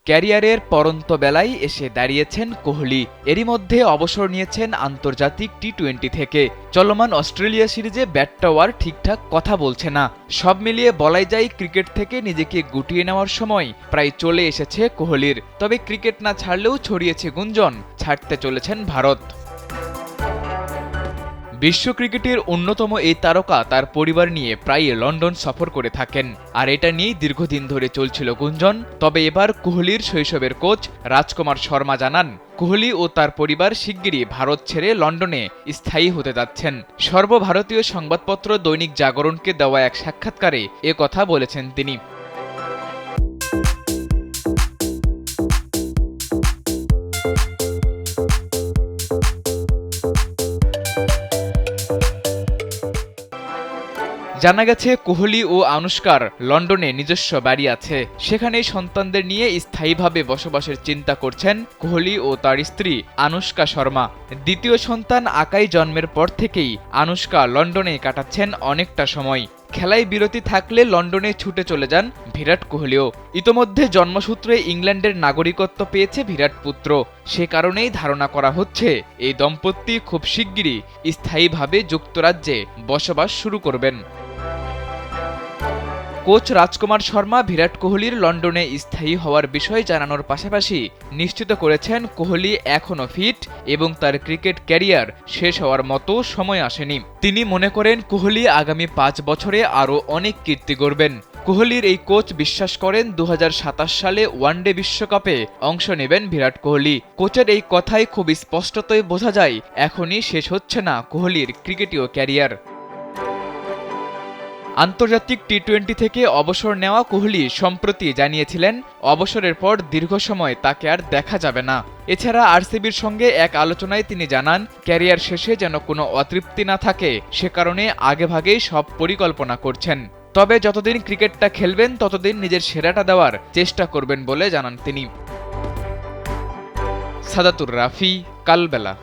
ক্যারিয়ারের পরন্ত বেলায় এসে দাঁড়িয়েছেন কোহলি। এরই মধ্যে অবসর নিয়েছেন আন্তর্জাতিক টি-20 থেকে। চলমান অস্ট্রেলিয়া সিরিজে ব্যাটটাও আর ঠিকঠাক কথা বলছে না। সব মিলিয়ে বলাই যায় ক্রিকেট থেকে নিজেকে গুটিয়ে নেওয়ার সময় প্রায় চলে এসেছে কোহলির। তবে ক্রিকেট না ছাড়লেও ছড়িয়েছে গুঞ্জন ছাড়তে চলেছেন ভারত। বিশ্ব ক্রিকেটের অন্যতম এই তারকা তার পরিবার নিয়ে প্রায় লন্ডন সফর করে থাকেন, আর এটা নিয়েই দীর্ঘদিন ধরে চলছিল গুঞ্জন। তবে এবার কোহলির শৈশবের কোচ রাজকুমার শর্মা জানান, কোহলি ও তার পরিবার শিগগিরই ভারত ছেড়ে লন্ডনে স্থায়ী হতে যাচ্ছেন। সর্বভারতীয় সংবাদপত্র দৈনিক জাগরণকে দেওয়া এক সাক্ষাৎকারে এ কথা বলেছেন তিনি। জানা গেছে, কোহলি ও আনুশকার লন্ডনে নিজস্ব বাড়ি আছে। সেখানেই সন্তানদের নিয়ে স্থায়ীভাবে বসবাসের চিন্তা করছেন কোহলি ও তার স্ত্রী আনুশকা শর্মা। দ্বিতীয় সন্তান আকাই জন্মের পর থেকেই আনুশকা লন্ডনে কাটাচ্ছেন অনেকটা সময়। খেলায় বিরতি থাকলে লন্ডনে ছুটে চলে যান বিরাট কোহলিও। ইতোমধ্যে জন্মসূত্রে ইংল্যান্ডের নাগরিকত্ব পেয়েছে বিরাট পুত্র। সে কারণেই ধারণা করা হচ্ছে এই দম্পতি খুব শিগগিরই স্থায়ীভাবে যুক্তরাজ্যে বসবাস শুরু করবেন। কোচ রাজকুমার শর্মা বিরাট কোহলির লন্ডনে স্থায়ী হওয়ার বিষয় জানানোর পাশাপাশি নিশ্চিত করেছেন, কোহলি এখনও ফিট এবং তার ক্রিকেট ক্যারিয়ার শেষ হওয়ার মতো সময় আসেনি। তিনি মনে করেন, কোহলি আগামী 5 বছরে আরও অনেক কীর্তি গড়বেন। কোহলির এই কোচ বিশ্বাস করেন 2027 সালে ওয়ানডে বিশ্বকাপে অংশ নেবেন বিরাট কোহলি। কোচের এই কথাই খুব স্পষ্টতই বোঝা যায় এখনই শেষ হচ্ছে না কোহলির ক্রিকেটীয় ক্যারিয়ার। আন্তর্জাতিক টি-20 থেকে অবসর নেওয়া কোহলি সম্প্রতি জানিয়েছিলেন, অবসরের পর দীর্ঘ সময় তাকে আর দেখা যাবে না। এছাড়া আরসিবির সঙ্গে এক আলোচনায় তিনি জানান, ক্যারিয়ার শেষে যেন কোনো অতৃপ্তি না থাকে সে কারণে আগেভাগেই সব পরিকল্পনা করছেন। তবে যতদিন ক্রিকেটটা খেলবেন ততদিন নিজের সেরাটা দেওয়ার চেষ্টা করবেন বলে জানান তিনি। সাদাতুর রাফি, কালবেলা।